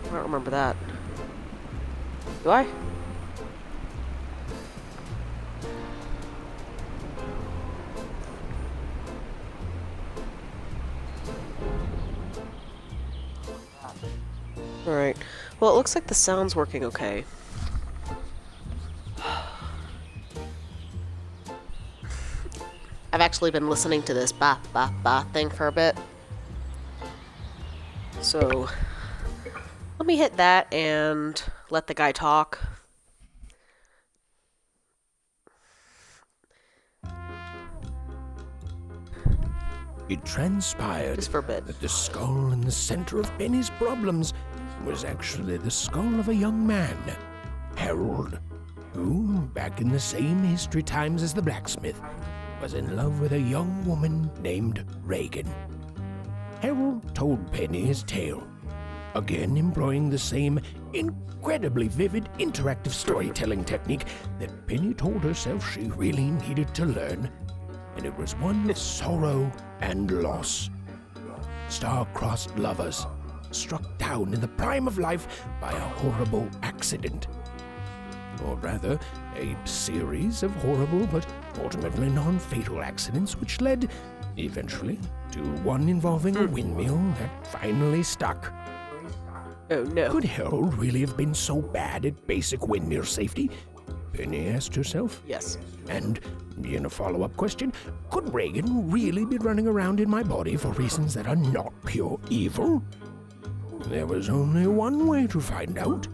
I don't remember that. Do I? Alright. Well, it looks like the sound's working okay. I've actually been listening to this ba ba ba thing for a bit. So, let me hit that and let the guy talk. It transpired Just for a bit. that the skull in the center of Penny's problems was actually the skull of a young man, Harold, who, back in the same history times as the blacksmith, was in love with a young woman named Reagan. Harold told Penny his tale, again employing the same incredibly vivid interactive storytelling technique that Penny told herself she really needed to learn, and it was one of sorrow and loss. Star-crossed lovers struck down in the prime of life by a horrible accident. Or rather, a series of horrible but ultimately non-fatal accidents which led, eventually, to one involving a windmill that finally stuck. Oh no. Could Harold really have been so bad at basic windmill safety? Penny asked herself. Yes. And, in a follow-up question, could Reagan really be running around in my body for reasons that are not pure evil? There was only one way to find out.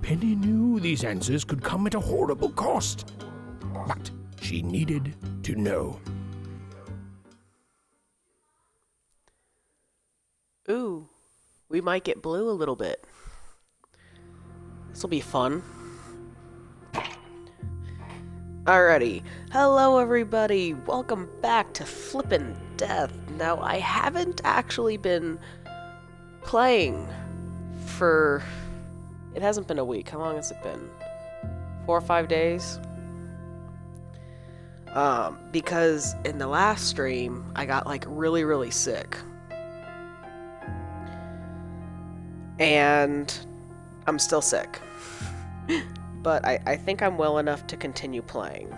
Penny knew these answers could come at a horrible cost. But she needed to know. Ooh. We might get blue a little bit. This'll be fun. Alrighty. Hello everybody. Welcome back to Flippin' Death. Now, I haven't actually been playing for... It hasn't been a week. How long has it been? 4 or 5 days? Because in the last stream, I got like really sick. And I'm still sick. But I think I'm well enough to continue playing.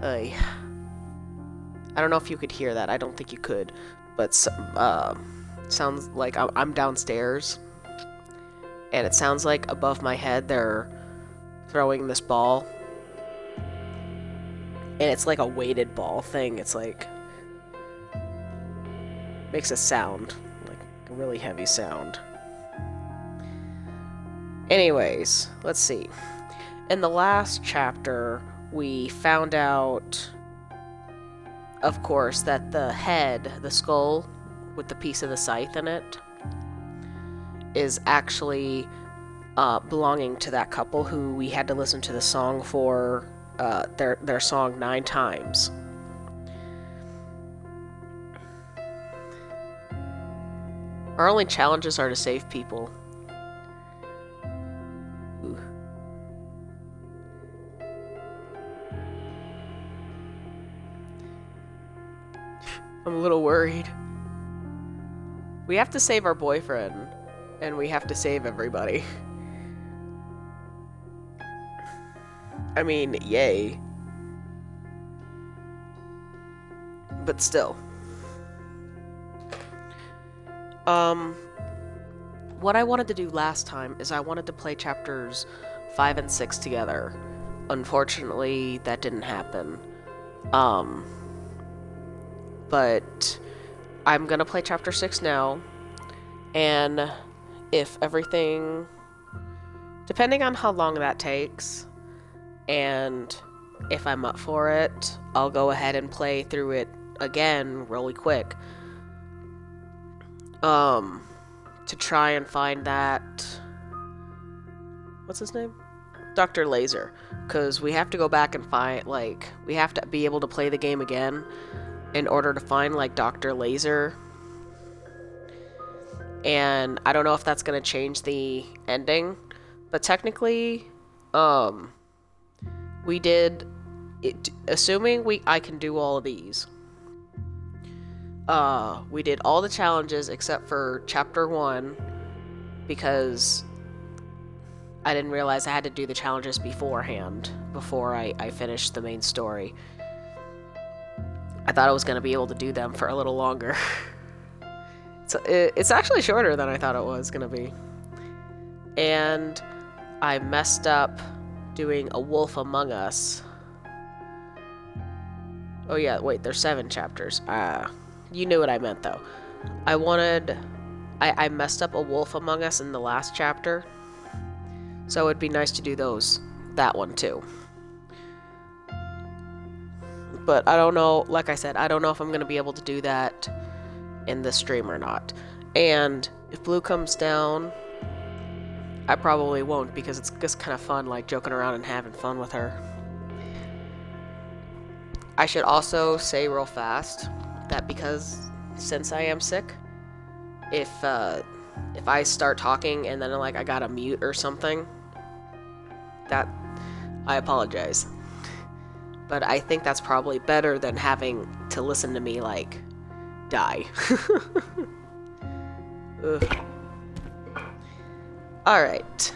I don't know if you could hear that. I don't think you could. But sounds like I'm downstairs. And it sounds like above my head they're throwing this ball. And it's like a weighted ball thing. It's like... makes a sound. Like a really heavy sound. Anyways, let's see. In the last chapter, we found out, of course, that the head, the skull, with the piece of the scythe in it, is actually belonging to that couple who we had to listen to the song for, their song 9 times. Our only challenges are to save people. Ooh. I'm a little worried. We have to save our boyfriend, and we have to save everybody. I mean, yay. But still. What I wanted to do last time is I wanted to play chapters 5 and 6 together. Unfortunately, that didn't happen. But I'm gonna play chapter 6 now, and if everything, depending on how long that takes, and if I'm up for it, I'll go ahead and play through it again really quick. To try and find that... What's his name? Dr. Laser. Because we have to go back and find, like... We have to be able to play the game again in order to find, like, Dr. Laser. And I don't know if that's going to change the ending. But technically, we did... assuming I can do all of these. We did all the challenges except for chapter 1 because I didn't realize I had to do the challenges beforehand before I finished the main story. I thought I was going to be able to do them for a little longer. It's actually shorter than I thought it was going to be. And I messed up doing A Wolf Among Us. Oh yeah, wait, there's 7 chapters. You knew what I meant though. I messed up A Wolf Among Us in the last chapter. So it'd be nice to do that one too. But I don't know, like I said, I don't know if I'm going to be able to do that in this stream or not. And if Blue comes down, I probably won't because it's just kind of fun, like joking around and having fun with her. I should also say real fast that since I am sick, if I start talking and then like I gotta mute or something, that I apologize. But I think that's probably better than having to listen to me like die. Alright.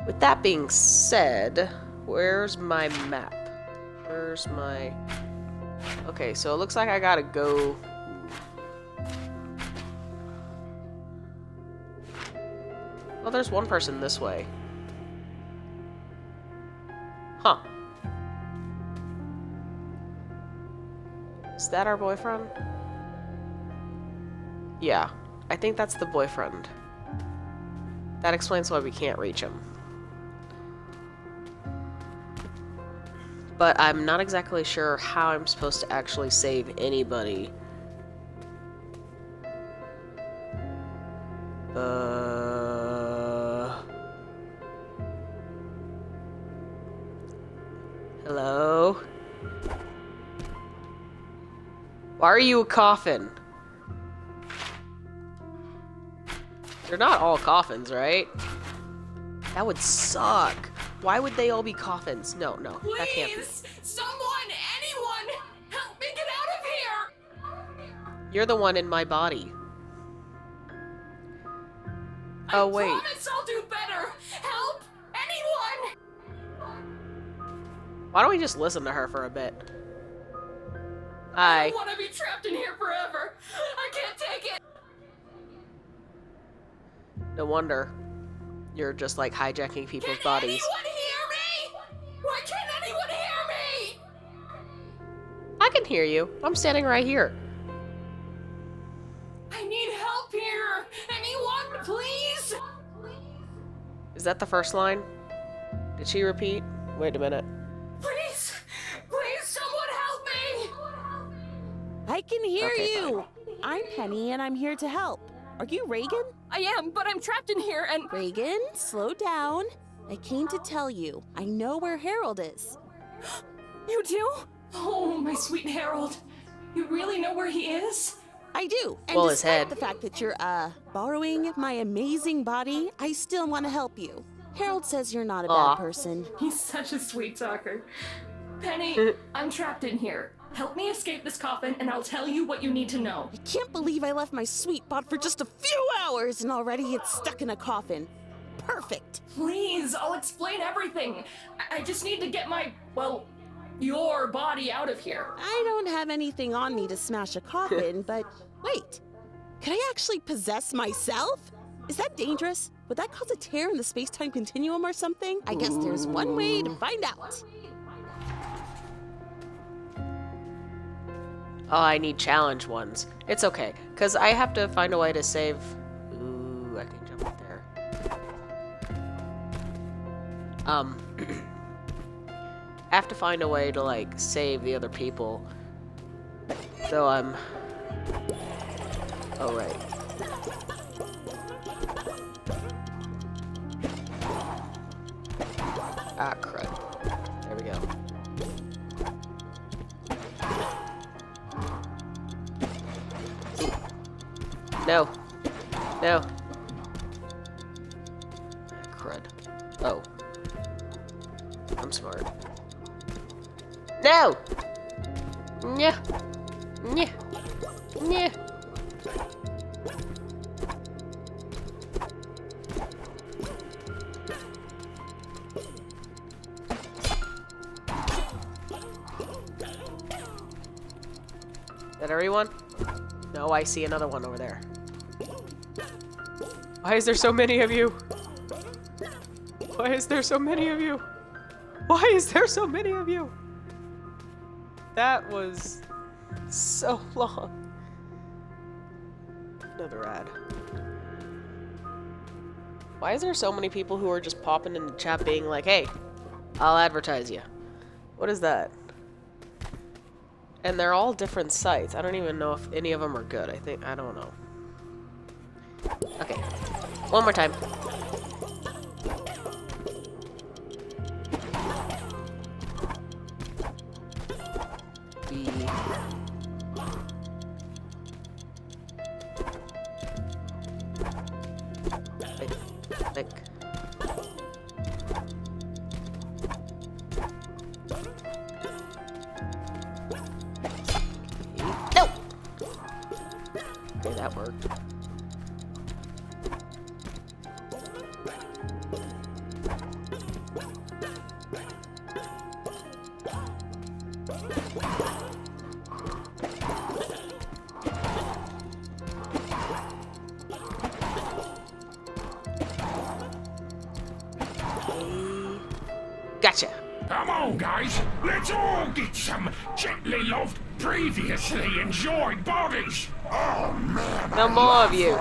With that being said, where's my map? Where's my... Okay, so it looks like I gotta go... Well, there's one person this way. Huh. Is that our boyfriend? Yeah, I think that's the boyfriend. That explains why we can't reach him. But I'm not exactly sure how I'm supposed to actually save anybody. Hello? Why are you a coffin? They're not all coffins, right? That would suck. Why would they all be coffins? No, Please, that can't be. Someone, anyone, help me get out of here! You're the one in my body. Oh, wait. I promise I'll do better. Help, anyone! Why don't we just listen to her for a bit? I Hi. don't want to be trapped in here forever. I can't take it. No wonder. You're just like hijacking people's Can bodies. anyone hear me? Why can't anyone hear me? I can hear you. I'm standing right here. I need help here. Anyone, please? Is that the first line? Did she repeat? Wait a minute. Please, someone help me. I can hear Okay, you. I'm Penny and I'm here to help. Are you Reagan? I am, but I'm trapped in here and... Reagan, slow down. I came to tell you. I know where Harold is. You do? Oh, my sweet Harold. You really know where he is? I do. And Well, his despite head. the fact that you're, borrowing my amazing body, I still want to help you. Harold says you're not a Aw. bad person. He's such a sweet talker. Penny, I'm trapped in here. Help me escape this coffin and I'll tell you what you need to know. I can't believe I left my sweet bot for just a few hours and already it's stuck in a coffin. Perfect. Please, I'll explain everything. I just need to get your body out of here. I don't have anything on me to smash a coffin, but wait. Could I actually possess myself? Is that dangerous? Would that cause a tear in the space-time continuum or something? I guess there's one way to find out. Oh, I need challenge ones. It's okay, because I have to find a way to save... Ooh, I can jump up there. I have to find a way to, like, save the other people. So I'm... Oh, right. Ah, crud. There we go. No. No. Crud. Oh. I'm smart. No! Yeah. Yeah. Yeah. Is that everyone? No, I see another one over there. Why is there so many of you? Why is there so many of you? Why is there so many of you? That was so long. Another ad. Why is there so many people who are just popping in the chat being like, hey, I'll advertise you? What is that? And they're all different sites. I don't even know if any of them are good. I don't know. Okay. One more time. Click. No! Okay, that worked. Gotcha. Come on, guys. Let's all get some gently loved, previously enjoyed bodies. Oh, man. No more of you.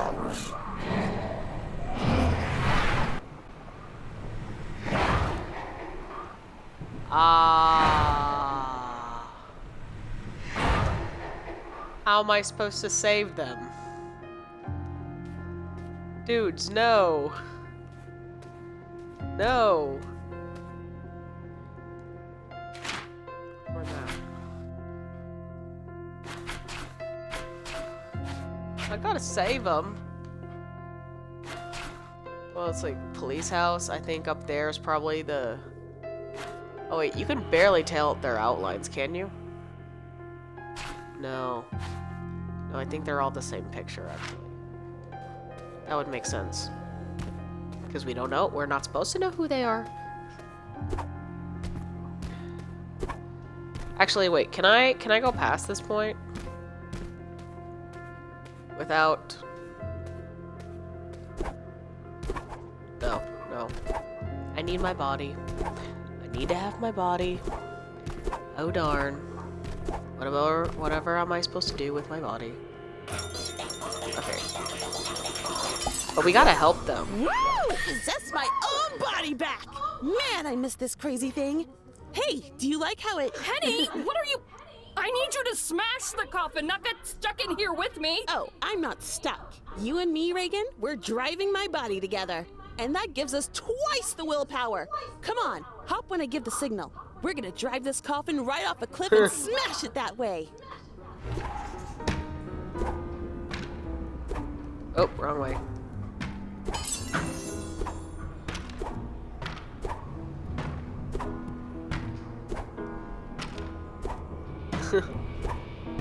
How am I supposed to save them? Dudes, no. No. Or that. I gotta save them. Well, it's like police house. I think up there is probably the... Oh wait, you can barely tell their outlines, can you? No. No, I think they're all the same picture, actually. That would make sense. Because we don't know. We're not supposed to know who they are. Actually, wait. Can I go past this point? Without... No, no. I need my body. I need to have my body. Oh darn. Whatever am I supposed to do with my body? Okay. But we gotta help them. Woo! Possess my own body back! Man, I miss this crazy thing. Hey, do you like how it... Penny, what are you... I need you to smash the coffin, not get stuck in here with me. Oh, I'm not stuck. You and me, Reagan, we're driving my body together. And that gives us twice the willpower. Come on, hop when I give the signal. We're gonna drive this coffin right off a cliff and smash it that way. Oh, wrong way.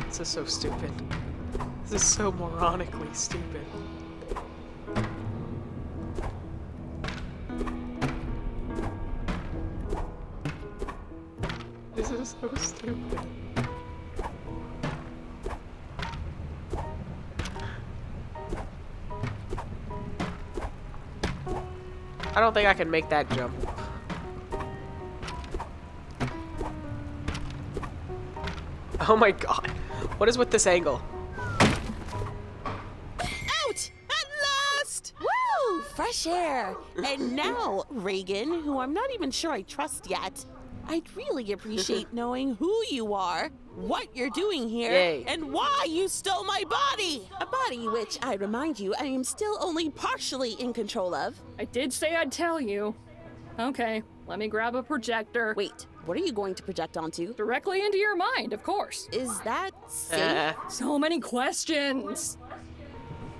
This is so stupid. This is so moronically stupid. This is so stupid. I don't think I can make that jump. Oh my god. What is with this angle? Out! At last! Woo! Fresh air. And now, Reagan, who I'm not even sure I trust yet, I'd really appreciate knowing who you are, what you're doing here, Yay. and why you stole my body. A body which, I remind you, I am still only partially in control of. I did say I'd tell you. Okay, let me grab a projector. Wait, what are you going to project onto? Directly into your mind, of course. Is that safe? So many questions.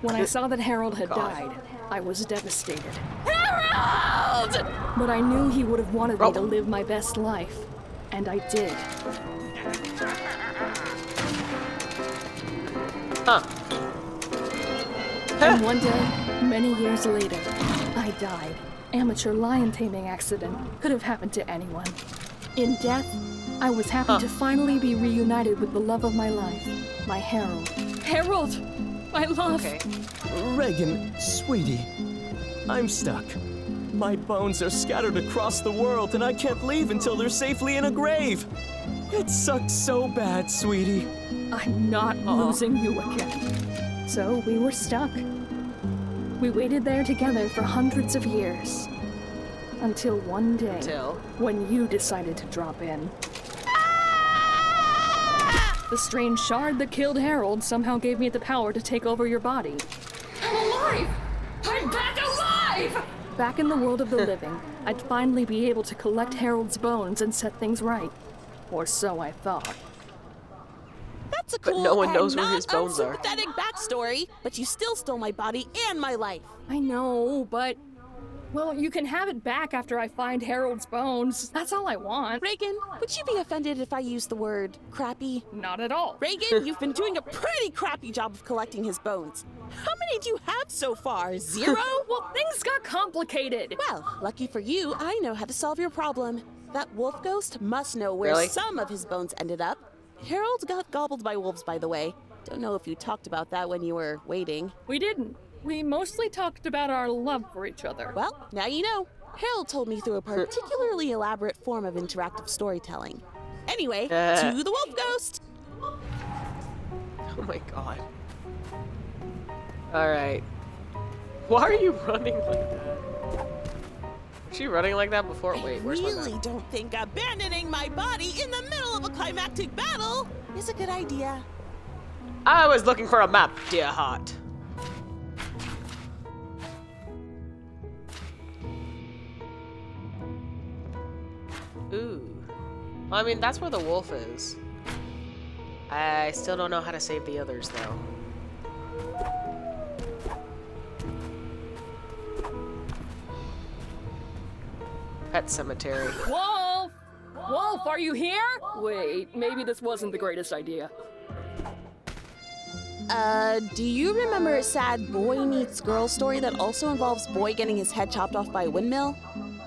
When I saw that Harold had died, I was devastated. Harold! But I knew he would have wanted me to live my best life. And I did. Huh. And one day, many years later, I died. Amateur lion taming accident. Could have happened to anyone. In death, I was happy to finally be reunited with the love of my life, my Harold. Harold! My love! Okay. Reagan, sweetie, I'm stuck. My bones are scattered across the world and I can't leave until they're safely in a grave. It sucks so bad, sweetie. I'm not losing you again. So we were stuck. We waited there together for hundreds of years. Until one day, when you decided to drop in. The strange shard that killed Harold somehow gave me the power to take over your body. I'm alive! I'm back alive! Back in the world of the living, I'd finally be able to collect Harold's bones and set things right. Or so I thought. That's a cool no one knows where his and not bones are. unsympathetic backstory, but you still stole my body and my life. I know, but... Well, you can have it back after I find Harold's bones. That's all I want. Reagan, would you be offended if I used the word crappy? Not at all. Reagan, you've been doing a pretty crappy job of collecting his bones. How many do you have so far? 0? Well, things got complicated. Well, lucky for you, I know how to solve your problem. That wolf ghost must know where some of his bones ended up. Harold got gobbled by wolves, by the way. Don't know if you talked about that when you were waiting. We didn't. We mostly talked about our love for each other. Well, now you know. Harold told me through a particularly elaborate form of interactive storytelling. Anyway, to the wolf ghost! Oh my god. Alright. Why are you running like that? Was she running like that before? Wait, where's my really map? don't think abandoning my body in the middle of a climactic battle is a good idea. I was looking for a map, dear heart. Ooh. Well, I mean, that's where the wolf is. I still don't know how to save the others, though. Pet cemetery. Wolf! Wolf, are you here? Wait, maybe this wasn't the greatest idea. Do you remember a sad boy meets girl story that also involves boy getting his head chopped off by a windmill?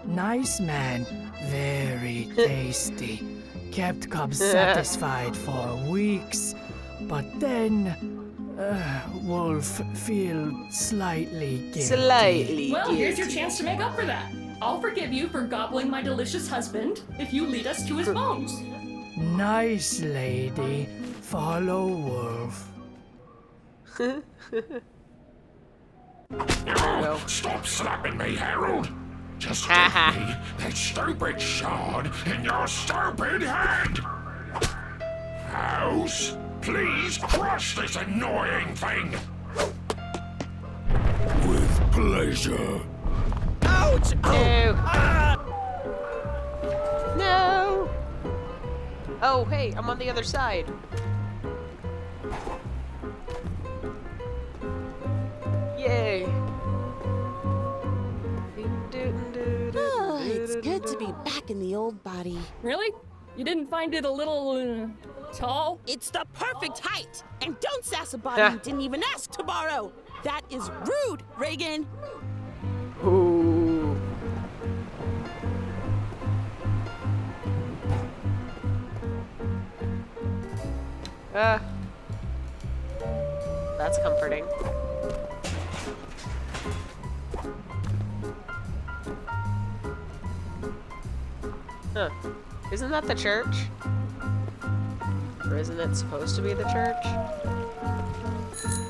Nice man, very tasty. Kept cubs satisfied for weeks, but then Wolf feel slightly guilty. Slightly Well, here's your guilty. chance to make up for that. I'll forgive you for gobbling my delicious husband if you lead us to his bones. Nice lady, follow Wolf. Stop slapping me, Harold! Just give Haha. me that stupid shard in your stupid hand! House, please crush this annoying thing! With pleasure. Ouch! No. No. Oh, hey, I'm on the other side. Yay. Oh, it's good to be back in the old body. Really? You didn't find it a little, tall? It's the perfect height! And don't sass a body you didn't even ask to borrow! That is rude, Reagan! Ooh. That's comforting. Huh. Isn't that the church? Or isn't it supposed to be the church?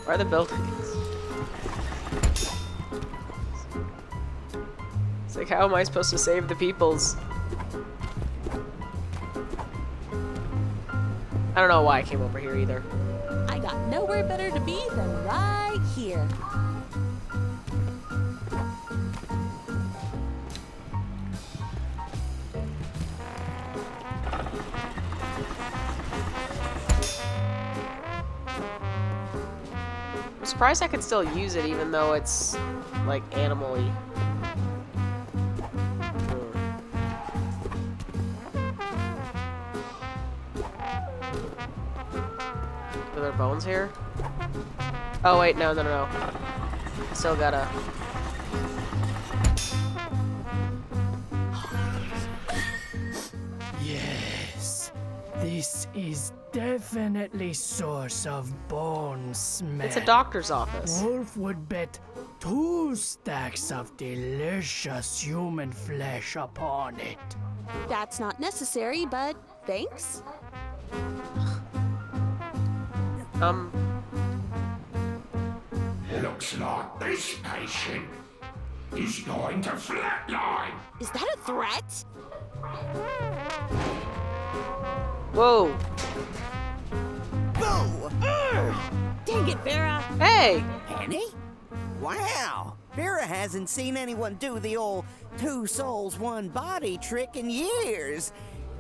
Where are the buildings? It's like, how am I supposed to save the peoples? I don't know why I came over here either. I got nowhere better to be than right here. I'm surprised I could still use it even though it's, like, animal-y. Are there bones here? Oh wait, no. Still gotta... Yes, this is definitely source of bone smell. It's a doctor's office. Wolf would bet 2 stacks of delicious human flesh upon it. That's not necessary, but thanks. Looks like this patient is going to flatline. Is that a threat? Whoa. Boo! Dang it, Vera. Hey! Penny? Wow! Vera hasn't seen anyone do the old 2 souls, 1 body trick in years.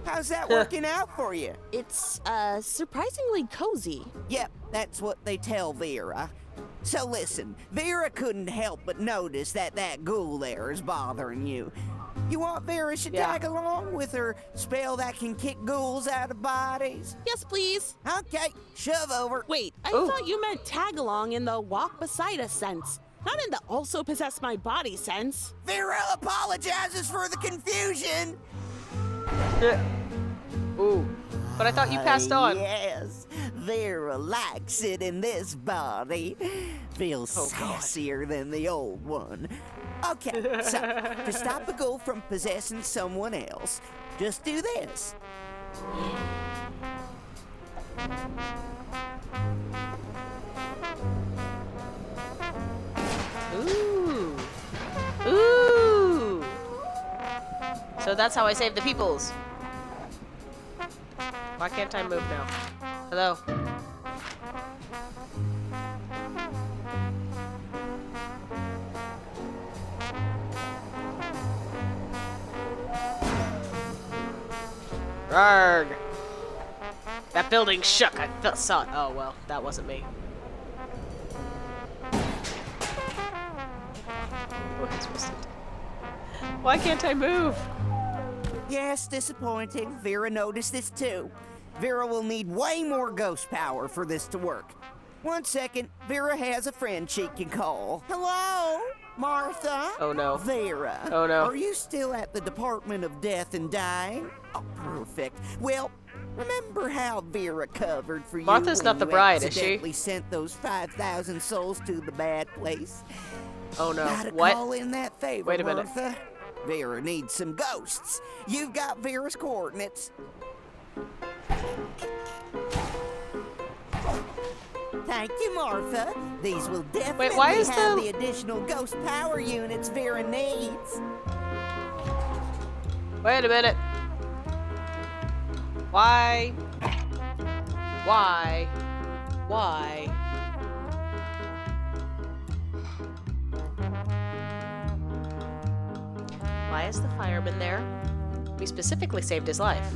How's that working out for you? It's, surprisingly cozy. Yep, that's what they tell Vera. So listen, Vera couldn't help but notice that ghoul there is bothering you. You want Vera should tag along with her spell that can kick ghouls out of bodies? Yes, please. Okay, shove over. Wait, I thought you meant tag along in the walk beside us sense, not in the also possess my body sense. Vera apologizes for the confusion. Ooh. But I thought you passed on. Yes, Vera likes it in this body. Feels sassier than the old one. Okay, so to stop a ghoul from possessing someone else, just do this. Ooh. Ooh. So that's how I save the peoples. Why can't I move now? Hello. Arg! That building shook. I saw it. Oh well, that wasn't me. What am I supposed to do? Why can't I move? Yes, disappointing. Vera noticed this too. Vera will need way more ghost power for this to work. 1 second, Vera has a friend she can call. Hello? Martha? Oh no. Vera. Oh no. Are you still at the Department of Death and Dying? Oh, perfect. Well, remember how Vera covered for you Martha's when not the you bride, is she? accidentally sent those 5,000 souls to the bad place? Oh no. Gotta What? call in that favor, Wait a minute. Martha. Vera needs some ghosts. You've got Vera's coordinates. Thank you, Martha. These will definitely why is have the- the additional ghost power units Vera needs. Wait a minute. Why? Why? Why? Why is the fireman there? We specifically saved his life.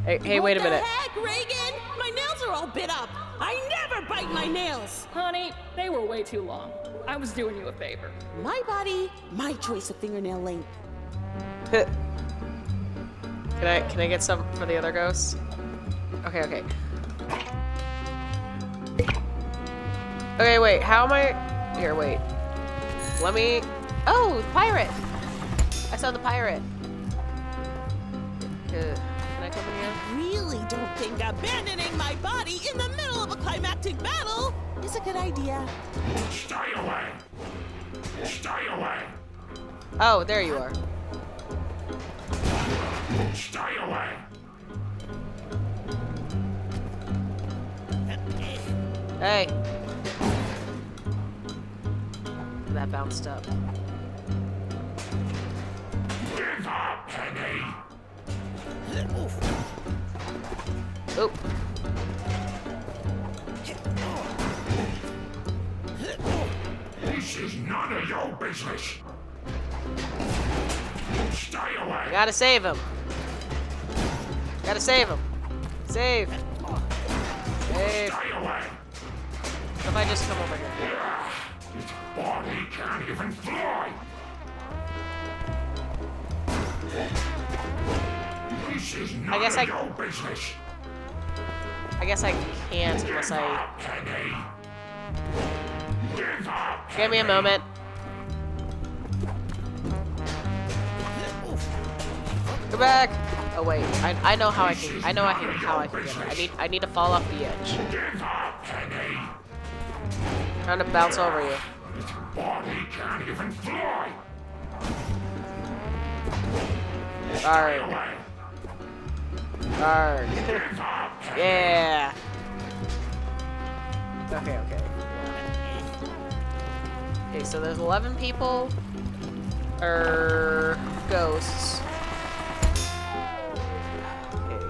Hey, wait a minute. What the heck, Reagan? My nails are all bit up. I never bite my nails. Honey, they were way too long. I was doing you a favor. My body, my choice of fingernail length. Can I get some for the other ghosts? Okay. Okay, wait, how am I... Here, wait. Let me... Oh, pirate! I saw the pirate. Can I come in here? Really don't think abandoning my body in the middle of a climactic battle is a good idea. Stay away. Stay away. Oh, there you are. Stay away. Hey. That bounced up. Give up, Penny. Oh. This is none of your business. Stay away. I gotta save him. Gotta save him. Save. Save. Stay away. If I just come over here. His body can't even fly. This is none I guess of I- your business. I guess I can't unless I... Penny. Give me a moment. Go back. Oh wait, I know how I can. I know how I can get her. I need to fall off the edge. Trying to bounce over you. Arg. Arg. Yeah. Okay. Okay, so there's 11 people. Ghosts. Okay.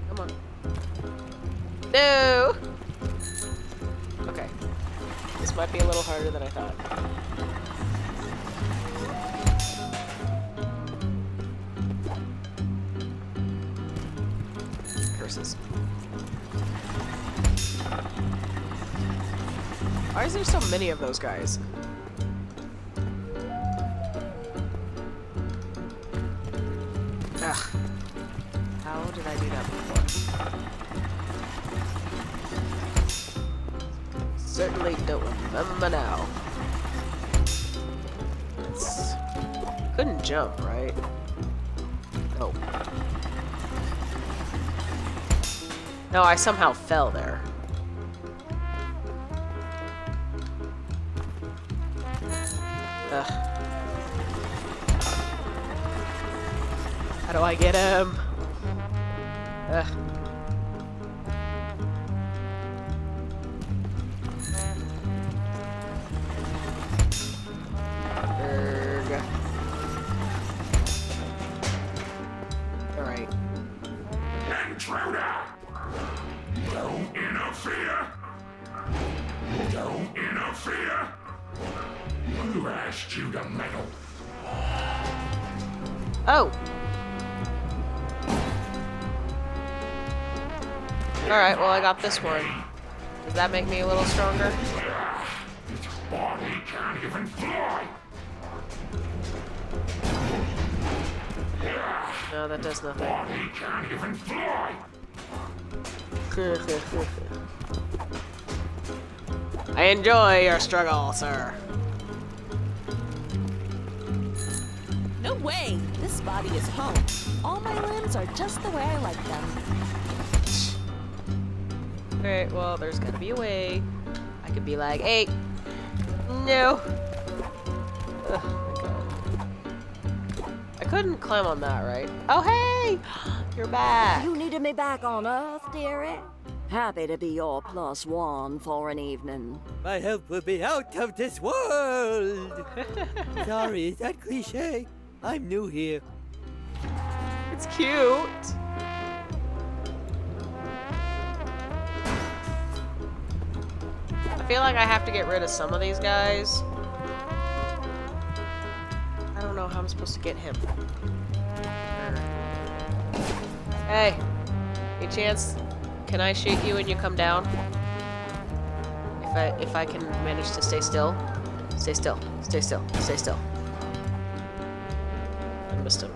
Come on. No! Okay. This might be a little harder than I thought. Curses. Why is there so many of those guys? Ugh. How did I do that before? Certainly don't remember now. Couldn't jump, right? No. No, I somehow fell there. Ugh. How do I get him? Ugh. Alright. Intruder! Don't interfere! Don't interfere! Who asked you to meddle? Oh! Alright, well I got this one. Does that make me a little stronger? Its body can't even fly! No, that does nothing. Body can't even fly! I enjoy your struggle, sir. No way! This body is home. All my limbs are just the way I like them. Alright, well, there's gotta be a way. I could be like, hey, no. Ugh, I couldn't climb on that, right? Oh, hey! You're back. You needed me back on Earth, dearie? Happy to be your +1 for an evening. My help will be out of this world! Sorry, is that cliche? I'm new here. It's cute. I feel like I have to get rid of some of these guys. I don't know how I'm supposed to get him. Hey, any chance? Can I shoot you when you come down? If I can manage to stay still. Stay still. Stay still. Stay still. I missed him.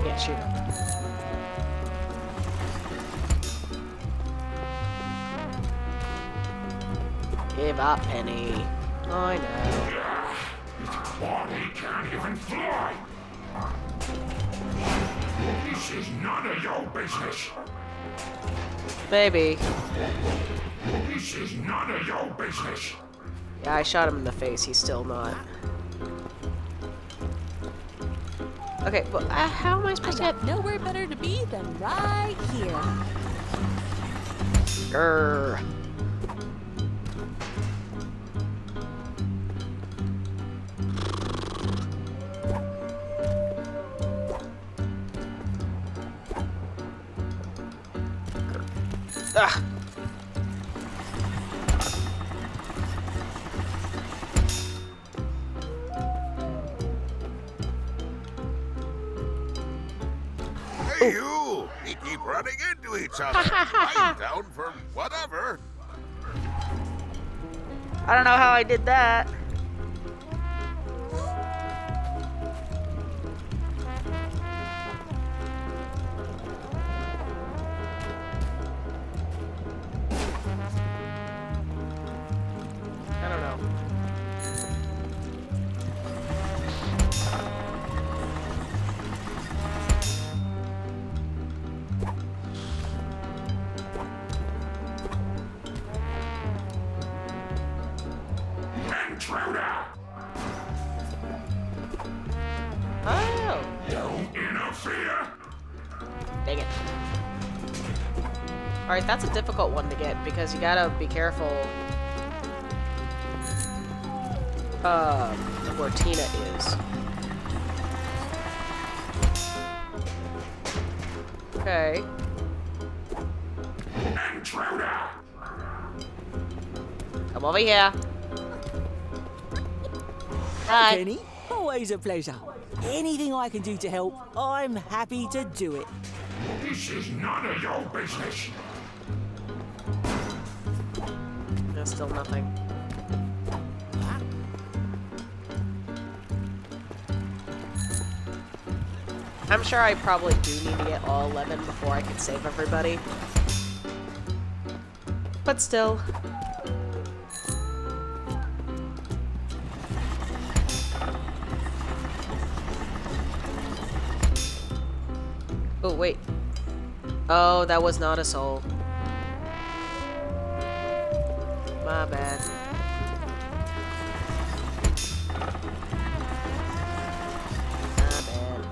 Can't shoot him. Give up, Penny. I know. Body can't even fly! This is none of your business! Maybe. This is none of your business! Yeah, I shot him in the face. He's still not. Okay, but how am I I supposed to get... got nowhere better to be than right here. Grr. Ah. Hey, you! We keep running into each other. I'm down for whatever. I don't know how I did that. Dang it. Alright, that's a difficult one to get because you gotta be careful of where Tina is. Okay. Come over here. Hi. Jenny, always a pleasure. Anything I can do to help, I'm happy to do it. This is none of your business. There's still nothing. I'm sure I probably do need to get all 11 before I can save everybody. But still. Oh, wait. Oh, that was not a soul. My bad. My bad.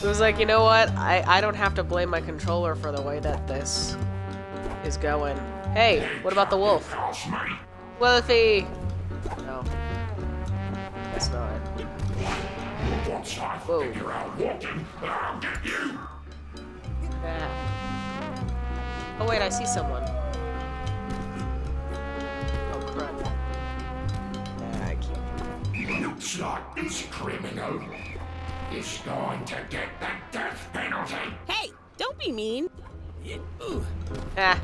It was like, you know what? I don't have to blame my controller for the way that this is going. Hey, what about the wolf? Wolfie! No. That's not. Whoa. Yeah. Oh wait, I see someone. Oh crap. Yeah, I can't. Looks like this criminal is going to get the death penalty. Hey, don't be mean. Ah.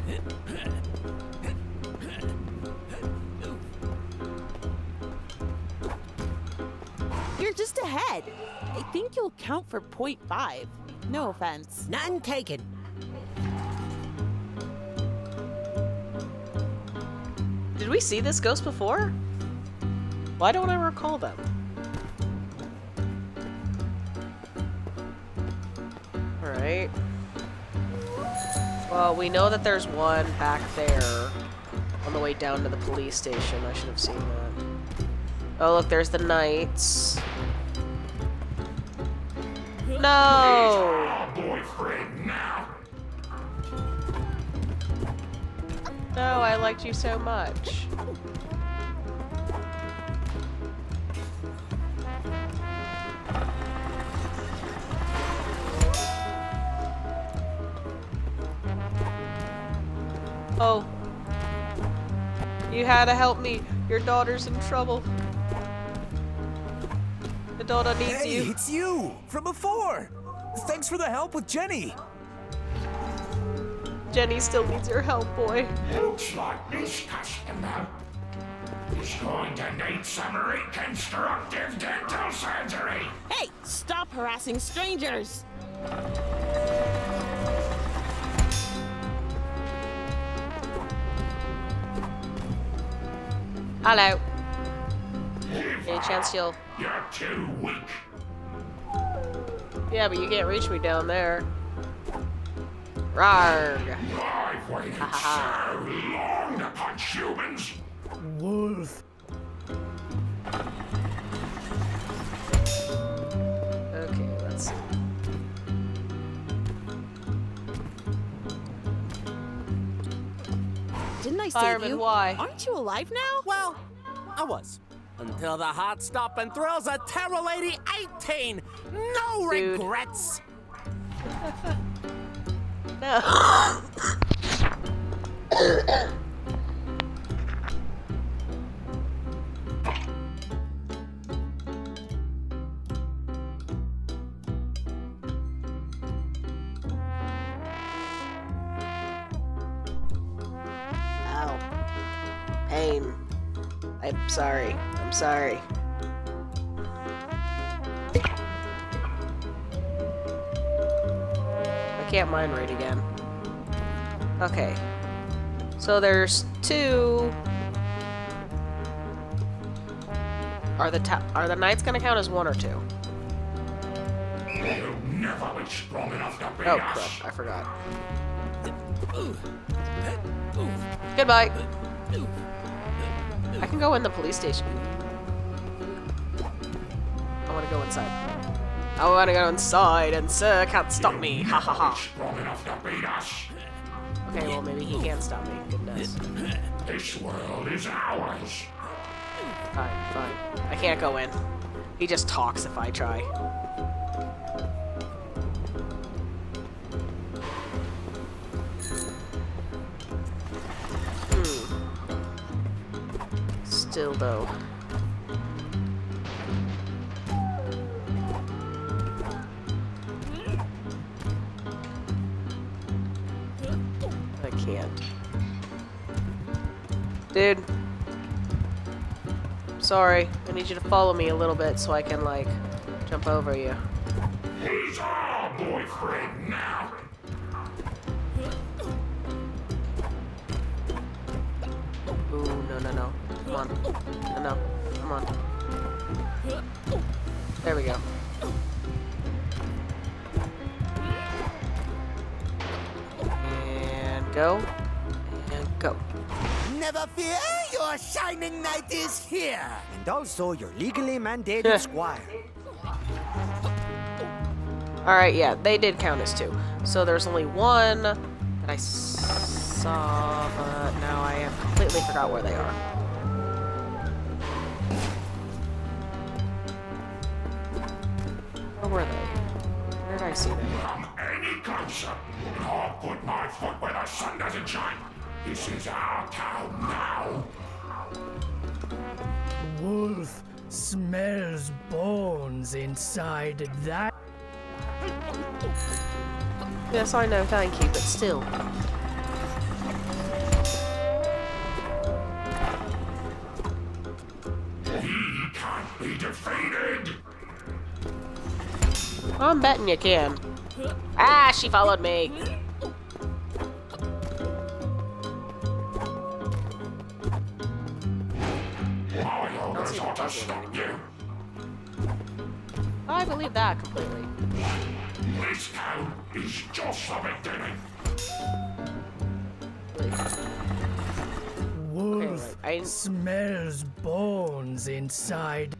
You're just ahead. I think you'll count for 0.5. No offense. None taken. Did we see this ghost before? Why don't I recall them? Alright. Well, we know that there's one back there on the way down to the police station. I should have seen that. Oh, look, there's the knights. No! Boyfriend now. No, I liked you so much. Oh. You had to help me. Your daughter's in trouble. The daughter needs Hey, you. it's you! From before! Thanks for the help with Jenny! Jenny still needs your help, boy. Looks like this customer is going to need some reconstructive dental surgery. Hey, stop harassing strangers. Hello. Any chance you'll... You're too weak. Yeah, but you can't reach me down there. Rawr. I've waited so long to punch humans. Wolf. Okay, let's see. Didn't I save Fireman, you? why? Aren't you alive now? Well, I was. Until the hot stop and thrills of Terror Lady 18. No Dude. regrets. No. Ow. Pain. I'm sorry. I'm sorry. I can't mind read again. Okay. So there's two. Are the knights gonna count as one or two? You'll never be strong enough to beat Oh us. crap! I forgot. Goodbye. I can go in the police station. I want to go inside. I want to go inside, and sir can't stop me. Ha ha ha. Okay, well maybe he can stop me. Goodness. This world is ours. Fine, fine. I can't go in. He just talks if I try. Still though. I can't. Dude. Sorry. I need you to follow me a little bit so I can, like, jump over you. He's our boyfriend now. Ooh, no, no, no. Come on. No, no. Come on. There we go. And go. And go. Never fear, your shining knight is here. And also your legally mandated squire. Alright, yeah, they did count as two. So there's only one that I saw, but now I have completely forgot where they are. Where were they? Where did I see them? Come any closer, and I'll put my foot where the sun doesn't shine. This is our town now. Wolf smells bones inside that. Yes, I know, thank you, but still. He can't be defeated. I'm betting you can. Ah, she followed me. My orders are to stop you. I believe that completely. This town is just the beginning. Wolf Okay, smells bones inside.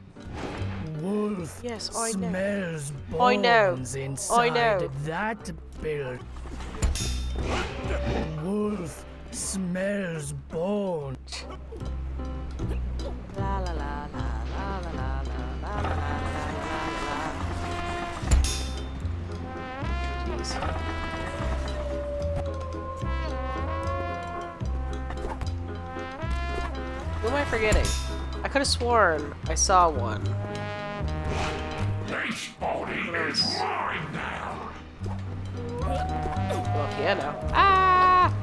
Wolf Yes, I know. smells I know. bones I inside know. that build. Wolf smells bones. La la la la la la la la la la la. Jeez. Who am I forgetting? I could have sworn I saw one. This body is mine now. Well, piano. Ah!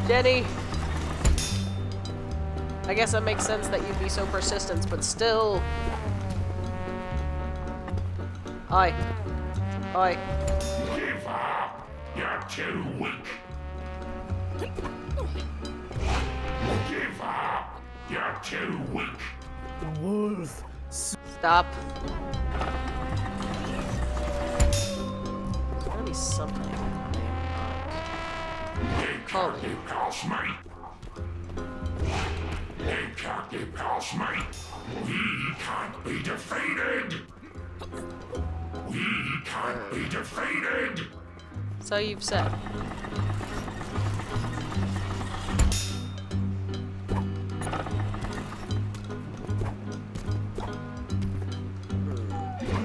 Jenny! I guess that makes sense that you'd be so persistent, but still. Oi. Oi. Give up. You're too weak. Give up. You're too weak. Wolf Stop. There's gotta be something I am not calling. You past me. They can't get past me. We can't be defeated. We can't be defeated. So you've said.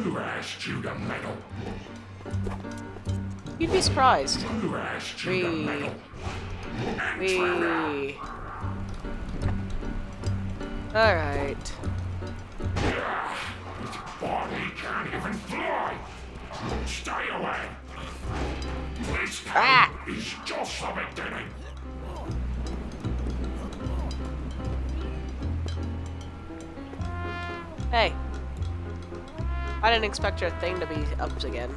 Who asked you to meddle? You'd be surprised. Who asked you to meddle? Alright. His body can't even fly. Stay away. This town is just the beginning. Hey. I didn't expect your thing to be up again.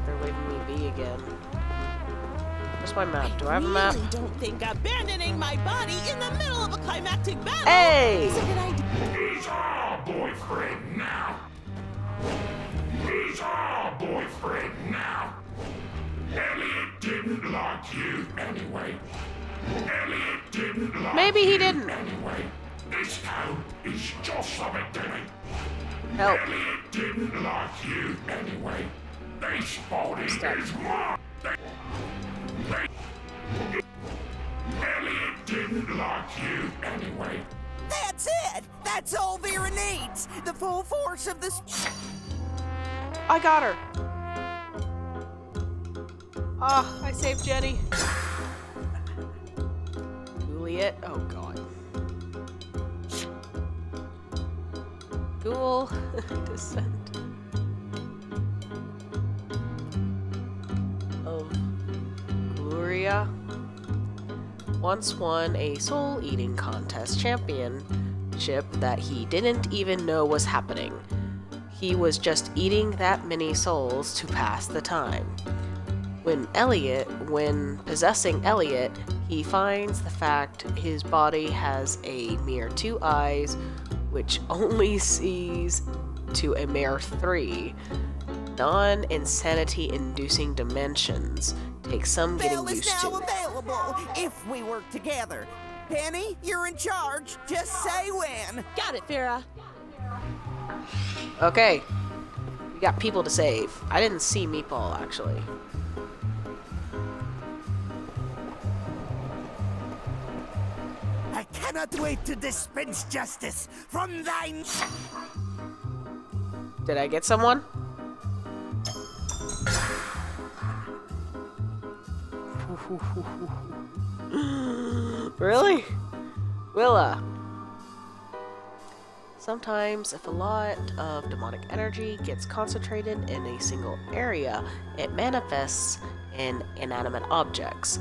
They're leaving me be again. Where's my map? Do I have a map? really don't think abandoning my body in the middle of a climactic battle Hey! is a good idea. He's our boyfriend now. He's our boyfriend now. didn't like you anyway. Elliot didn't like Maybe he you didn't. anyway. This town is just a beginning. Help. Elliot didn't like you anyway. This body is mine. Elliot didn't like you anyway. That's it! That's all Vera needs! The full force of this. I got her. Ah, I saved Jenny. Juliet. Oh god. Ghoul descent of Gloria once won a soul-eating contest championship that he didn't even know was happening. He was just eating that many souls to pass the time. When possessing Elliot, he finds the fact his body has a mere 2 eyes, which only sees to a mere 3. Non-insanity-inducing dimensions take some getting Bell is used now to. available if we work together. Penny, you're in charge. Just say when. Got it, Farah. Okay, we got people to save. I didn't see Meatball, actually. I cannot wait to dispense justice from thine. Did I get someone? Really? Willa. Sometimes, if a lot of demonic energy gets concentrated in a single area, it manifests in inanimate objects.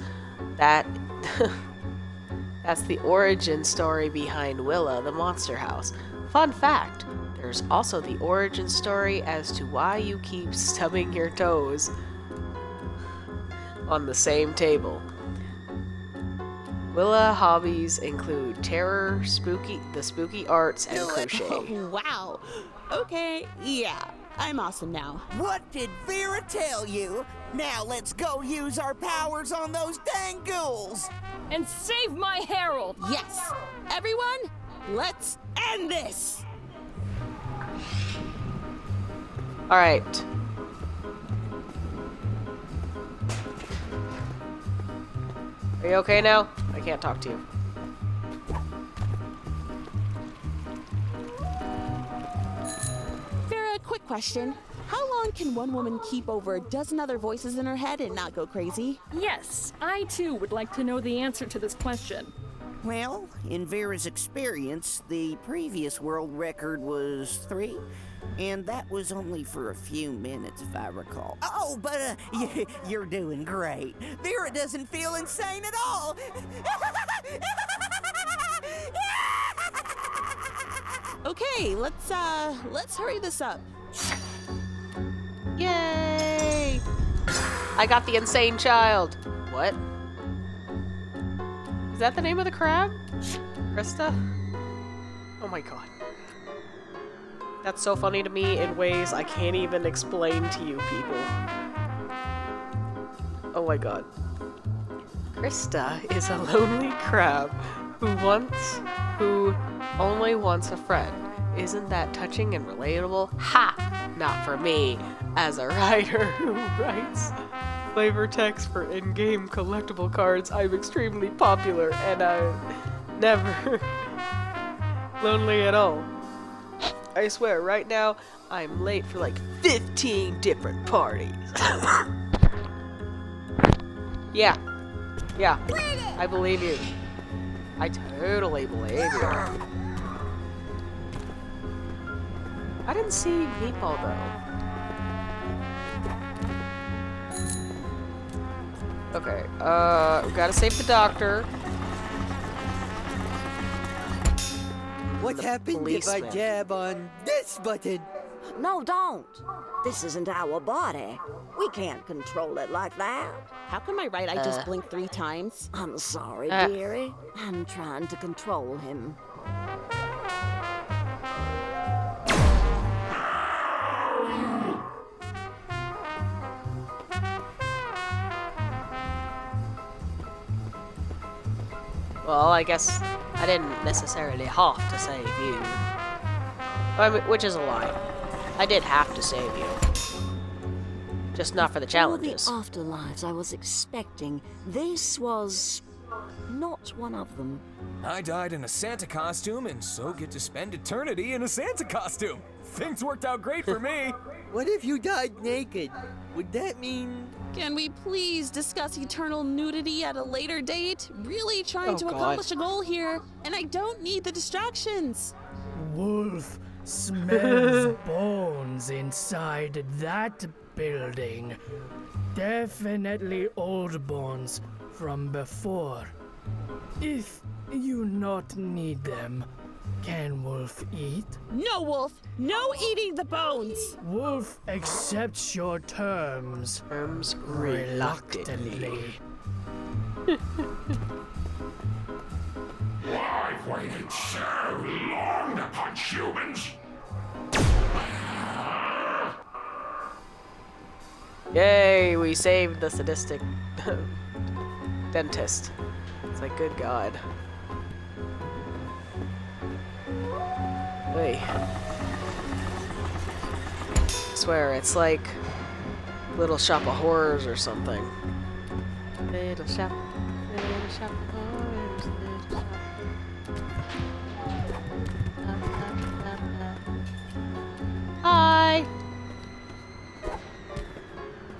That's the origin story behind Willa, the monster house. Fun fact, there's also the origin story as to why you keep stubbing your toes on the same table. Willa hobbies include terror, the spooky arts, and crochet. Oh, wow. Okay, yeah. I'm awesome now. What did Vera tell you? Now let's go use our powers on those dang ghouls. And save my Harold! Yes! Everyone, let's end this! Alright. Are you okay now? I can't talk to you. Farah, quick question. How long can one woman keep over a dozen other voices in her head and not go crazy? Yes, I too would like to know the answer to this question. Well, in Vera's experience, the previous world record was 3, and that was only for a few minutes, if I recall. Oh, but you're doing great. Vera doesn't feel insane at all. Okay, let's hurry this up. Yay! I got the insane child. What? Is that the name of the crab? Krista? Oh my god. That's so funny to me in ways I can't even explain to you people. Oh my god. Krista is a lonely crab who only wants a friend. Isn't that touching and relatable? Ha! Not for me, as a writer who writes flavor text for in-game collectible cards. I'm extremely popular and I'm never lonely at all. I swear, right now, I'm late for like 15 different parties. Yeah, I believe you. I totally believe you. I didn't see Meatball though. Okay, we gotta save the doctor. What happens if I policeman. jab on this button? No, don't. This isn't our body. We can't control it like that. How come I right? I just blinked 3 times. I'm sorry, Uh. dearie. I'm trying to control him. Well, I guess I didn't necessarily have to save you. I mean, which is a lie. I did have to save you. Just not for the challenges. All the afterlives I was expecting, this was not one of them. I died in a Santa costume and so get to spend eternity in a Santa costume. Things worked out great for me. What if you died naked? Would that mean... Can we please discuss eternal nudity at a later date? Really trying to accomplish a goal here, and I don't need the distractions. Wolf smells bones inside that building. Definitely old bones from before. If you not need them, can Wolf eat? No, Wolf! No eating the bones! Wolf accepts your terms. Terms reluctantly. I've waited so long to punch humans. Yay, we saved the sadistic dentist. It's like, good God. Hey. I swear, it's like Little Shop of Horrors or something. Little Shop of Horrors, Little Shop. Hi!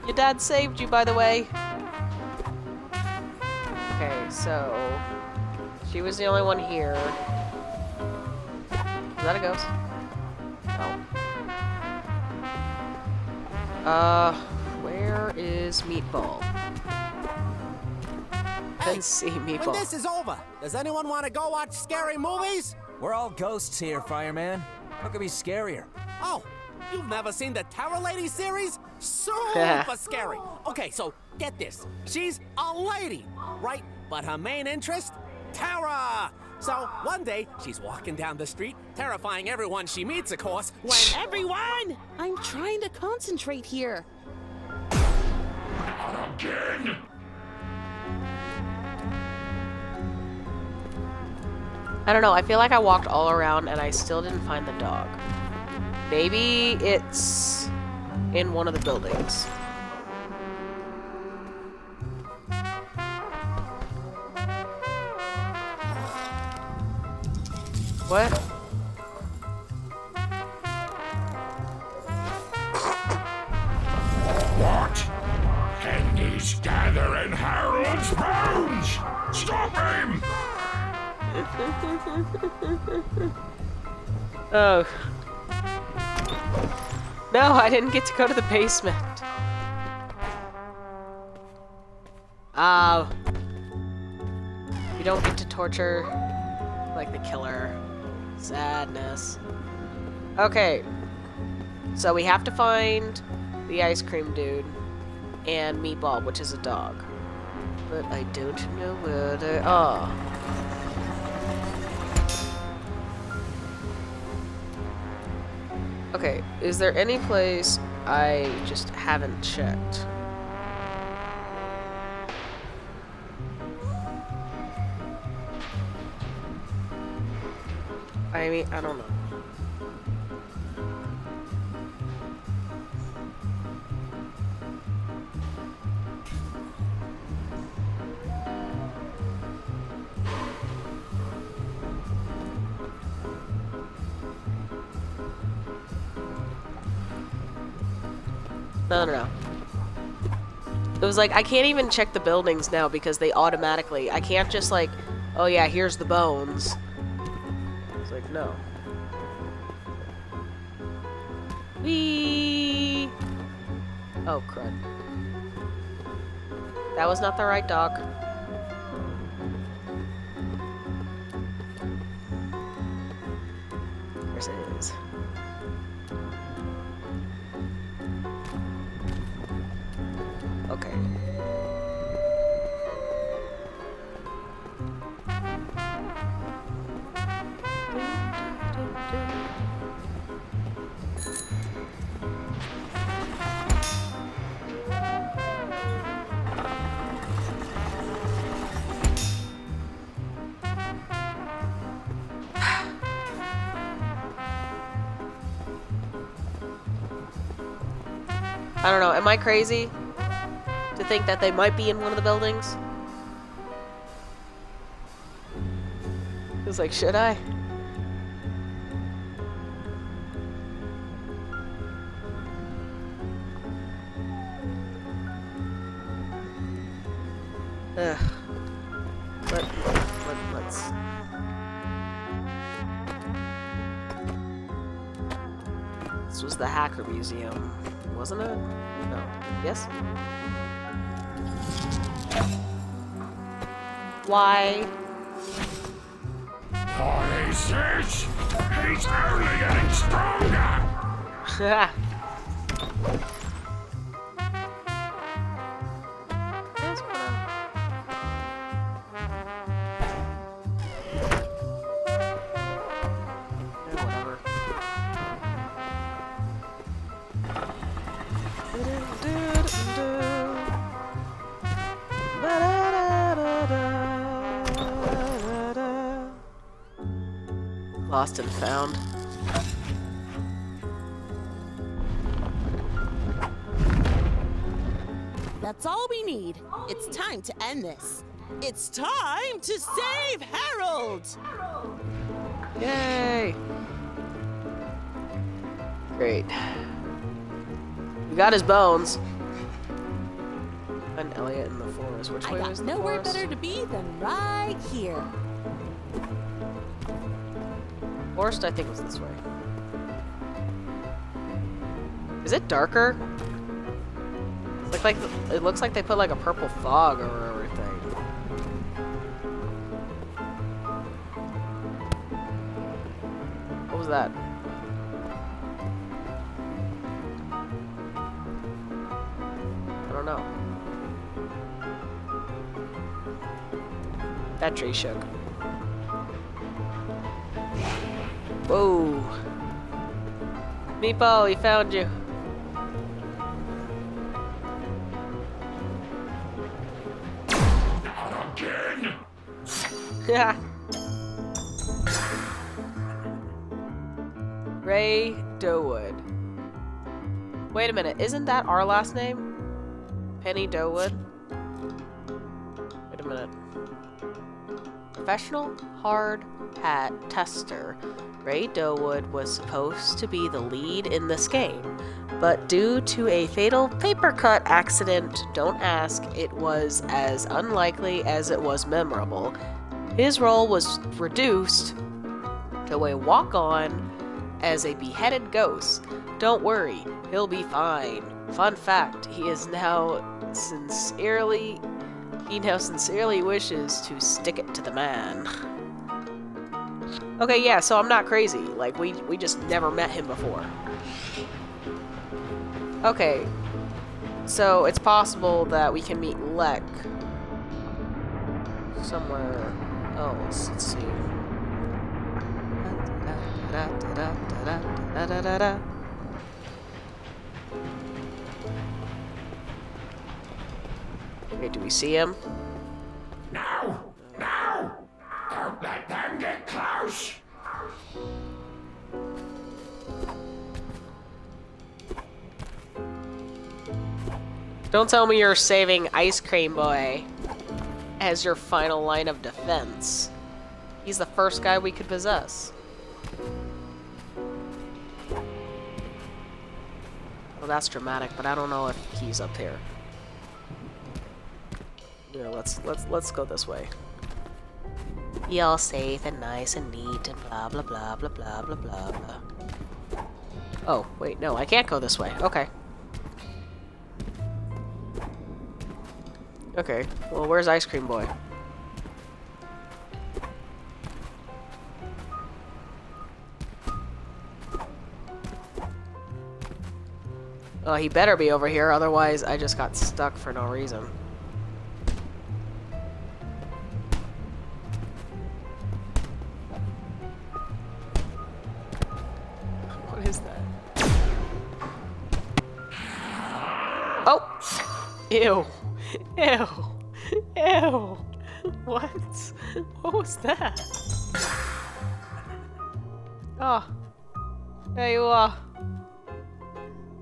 Your dad saved you, by the way. Okay, so she was the only one here. Is that a ghost? No. Where is Meatball? Couldn't see Meatball. When this is over, does anyone want to go watch scary movies? We're all ghosts here, fireman. What could be scarier? Oh, you've never seen the Terror Lady series? Super scary. Okay, so get this. She's a lady, right? But her main interest? Terror! So one day, she's walking down the street, terrifying everyone she meets, of course, when... Everyone! I'm trying to concentrate here. Not again. I don't know, I feel like I walked all around and I still didn't find the dog. Maybe it's in one of the buildings. What? What? Hendy's gathering Harold's bones! Stop him! Oh. No, I didn't get to go to the basement. You don't get to torture, like, the killer. Sadness. Okay. So we have to find the ice cream dude and Meatball, which is a dog. But I don't know where they are. Okay, is there any place I just haven't checked? I mean, I don't know. No. It was like, I can't even check the buildings now because they automatically... I can't just like, oh yeah, here's the bones. It's like, no. Whee! Oh, crud. That was not the right dog. There's it is. Okay. I don't know. Am I crazy to think that they might be in one of the buildings? It was like, should I? Ugh. Let's. This was the Hacker Museum, wasn't it? No. Yes? Why? What is this? He's only getting stronger! Lost and found. That's all we need. It's time to end this. It's time to save Harold! Yay! Great. We got his bones. And Elliot in the forest. Which way was the nowhere forest? better to be than right here. Forest, I think, was this way. Is it darker? It looks like they put like a purple fog over everything. What was that? I don't know. That tree shook. Whoa. Meepo, he found you. Not again! Yeah. Ray Dowood. Wait a minute, isn't that our last name? Penny Dowood? Wait a minute. Professional hard hat tester. Ray Dowood was supposed to be the lead in this game, but due to a fatal paper cut accident, don't ask, it was as unlikely as it was memorable. His role was reduced to a walk-on as a beheaded ghost. Don't worry, he'll be fine. Fun fact, he now sincerely wishes to stick it to the man. Okay, yeah, so I'm not crazy. Like, we just never met him before. Okay. So, it's possible that we can meet Lek somewhere else. Let's see. Okay, do we see him? Now! Now! Don't let them get close! Don't tell me you're saving Ice Cream Boy as your final line of defense. He's the first guy we could possess. Well, that's dramatic, but I don't know if he's up here. Yeah, let's go this way. Be all safe and nice and neat and blah blah blah blah blah blah blah blah. Oh, wait, no, I can't go this way. Okay. Okay, well, where's Ice Cream Boy? Oh, he better be over here, otherwise I just got stuck for no reason. What is that? Oh! Ew. Ew. Ew. What? What was that? Oh. There you are.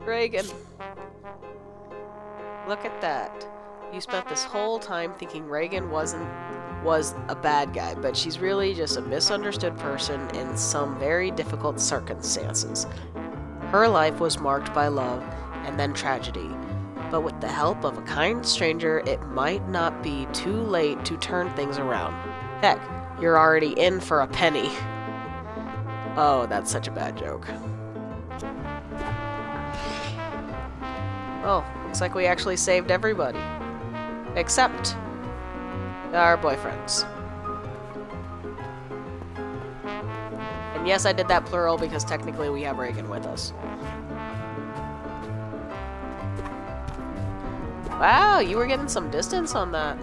Reagan. Look at that. You spent this whole time thinking Reagan was a bad guy, but she's really just a misunderstood person in some very difficult circumstances. Her life was marked by love and then tragedy, but with the help of a kind stranger, it might not be too late to turn things around. Heck, you're already in for a penny. Oh, that's such a bad joke. Oh, looks like we actually saved everybody. Except our boyfriends. And yes, I did that plural because technically we have Reagan with us. Wow, you were getting some distance on that.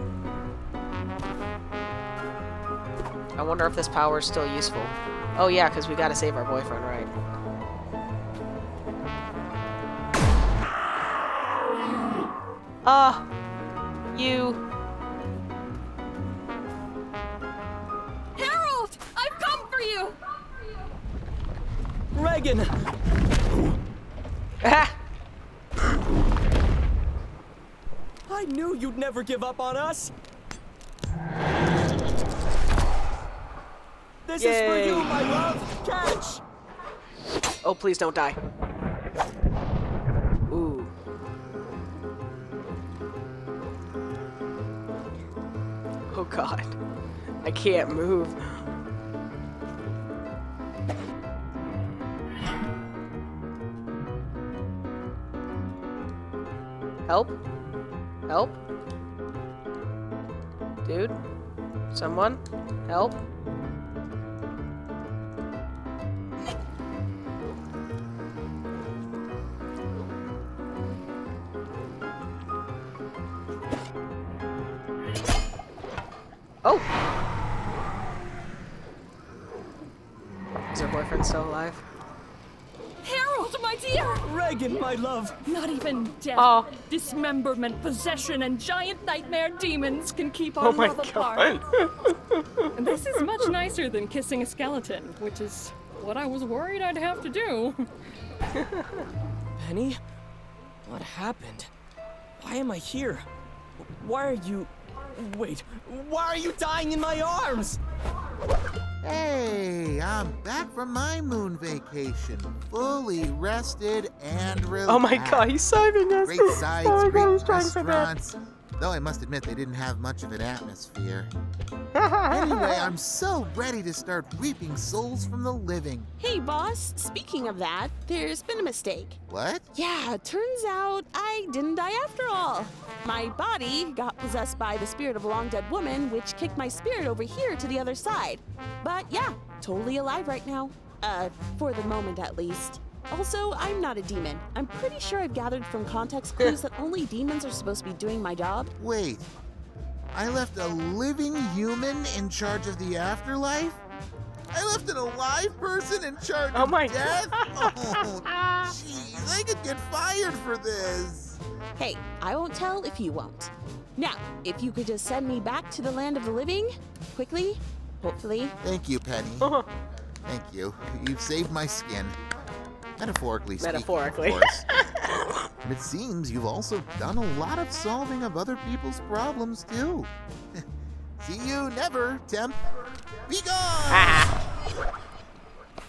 I wonder if this power is still useful. Oh yeah, because we gotta save our boyfriend, right? You... Harold! I've come for you! Reagan! I knew you'd never give up on us! This is for you, my love! Catch! Oh, please don't die. Ooh. Oh god. I can't move. Help? Help? Dude? Someone? Help? Oh! Is her boyfriend still alive? Harold, my dear! Reagan, my love! Not even death, dismemberment, possession, and giant nightmare demons can keep our love apart. And this is much nicer than kissing a skeleton, which is what I was worried I'd have to do. Penny? What happened? Why am I here? Why are you... Wait, why are you dying in my arms? Hey, I'm back from my moon vacation, fully rested and relaxed. Oh my god, he's saving us! Great sights, great restaurants. Though I must admit they didn't have much of an atmosphere. Anyway, I'm so ready to start reaping souls from the living. Hey, boss. Speaking of that, there's been a mistake. What? Yeah, turns out I didn't die after all. My body got possessed by the spirit of a long-dead woman, which kicked my spirit over here to the other side. But yeah, totally alive right now. For the moment at least. Also, I'm not a demon. I'm pretty sure I've gathered from context clues that only demons are supposed to be doing my job. Wait, I left a living human in charge of the afterlife? I left an alive person in charge of death? Oh, jeez, I could get fired for this. Hey, I won't tell if you won't. Now, if you could just send me back to the land of the living, quickly, hopefully. Thank you, Penny. Thank you. You've saved my skin. Metaphorically speaking, of course. And it seems you've also done a lot of solving of other people's problems, too. See you never, Temp. Be gone!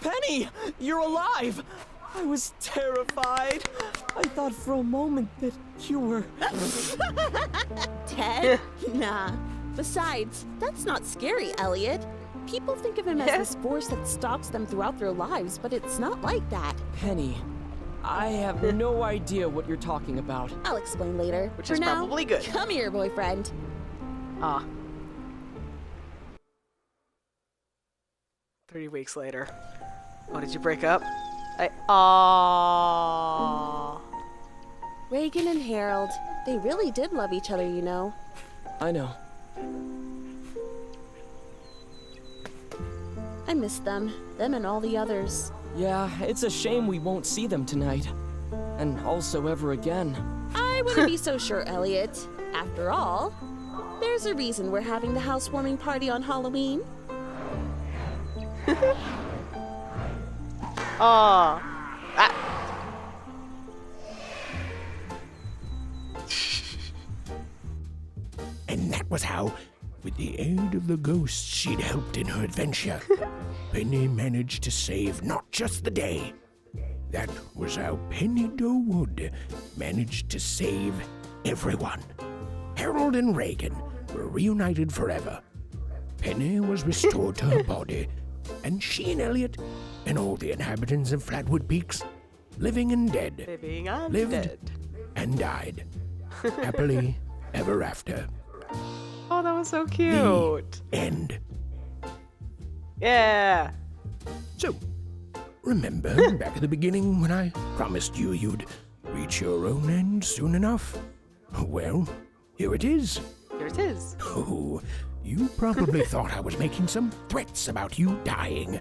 Penny! You're alive! I was terrified. I thought for a moment that you were... Ted? Nah. Besides, that's not scary, Elliot. People think of him as this force that stalks them throughout their lives, but it's not like that. Penny, I have no idea what you're talking about. I'll explain later. Which For is now, probably good. Come here, boyfriend. 30 weeks later. Oh, did you break up? Reagan and Harold, they really did love each other, you know. I know. I miss them and all the others. Yeah, it's a shame we won't see them tonight. And also ever again. I wouldn't be so sure, Elliot. After all, there's a reason we're having the housewarming party on Halloween. And that was how, with the aid of the ghosts she'd helped in her adventure, Penny managed to save not just the day. That was how Penny Dowood managed to save everyone. Harold and Reagan were reunited forever. Penny was restored to her body, and she and Elliot and all the inhabitants of Flatwood Peaks, living and dead, lived and died, happily ever after. Oh, that was so cute. The end. Yeah. So, remember back at the beginning when I promised you you'd reach your own end soon enough? Well, here it is. Here it is. Oh, you probably thought I was making some threats about you dying.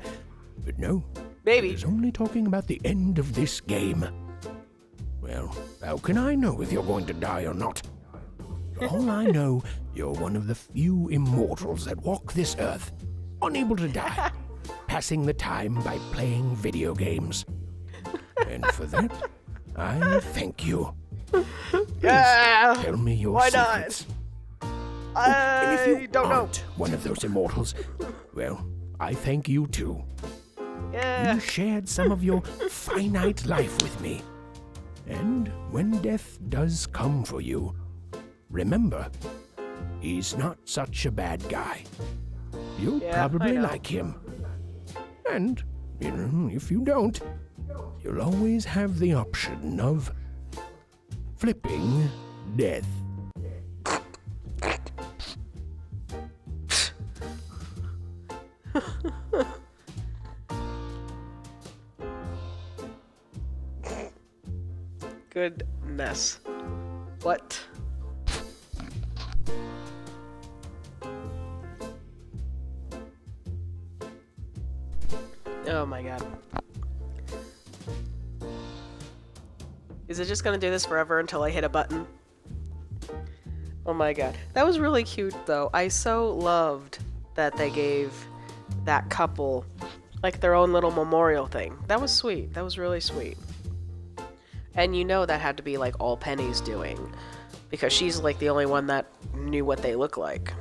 But no. Maybe. I was only talking about the end of this game. Well, how can I know if you're going to die or not? For all I know, you're one of the few immortals that walk this earth, unable to die, passing the time by playing video games. And for that, I thank you. Yeah. Tell me your Why secrets. not? And if you don't aren't one of those immortals, well, I thank you too. Yeah. You shared some of your finite life with me. And when death does come for you, remember, he's not such a bad guy. You'll probably like him. And, you know, if you don't, you'll always have the option of flipping death. Goodness. What? Oh my god. Is it just gonna do this forever until I hit a button? Oh my god. That was really cute though. I so loved that they gave that couple like their own little memorial thing. That was sweet. That was really sweet. And you know that had to be like all Penny's doing, because she's like the only one that knew what they look like.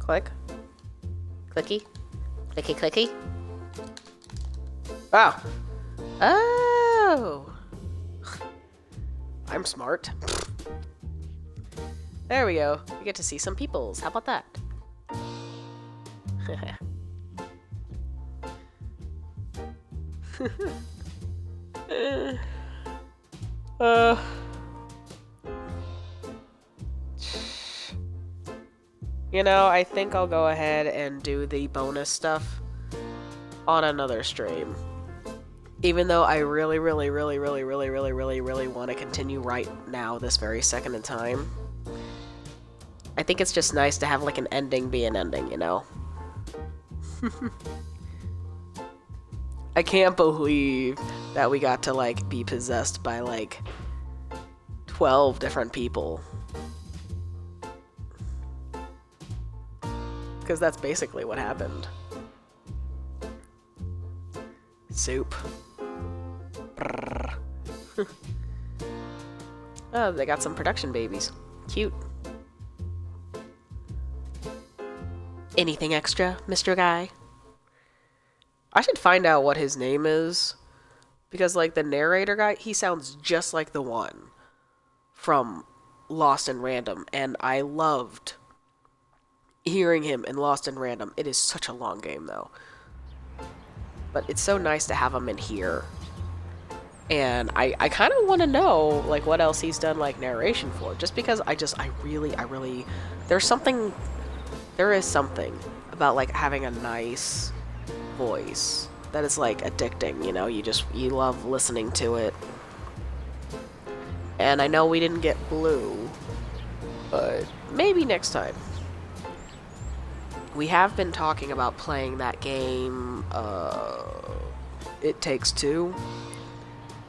Click. Clicky. Clicky clicky. Oh. Oh. I'm smart. There we go. We get to see some peoples. How about that? You know, I think I'll go ahead and do the bonus stuff on another stream. Even though I really want to continue right now, this very second in time. I think it's just nice to have like an ending be an ending, you know? I can't believe that we got to like be possessed by like 12 different people. Because that's basically what happened. Soup. Oh, they got some production babies. Cute. Anything extra, Mr. Guy? I should find out what his name is. Because, like, the narrator guy, he sounds just like the one from Lost in Random. And I loved hearing him in Lost in Random. It is such a long game, though. But it's so nice to have him in here. And I kind of want to know, like, what else he's done, like, narration for. Just because I really... There is something about, like, having a nice voice that is, like, addicting, you know? You love listening to it. And I know we didn't get Blue, but maybe next time. We have been talking about playing that game, It Takes Two,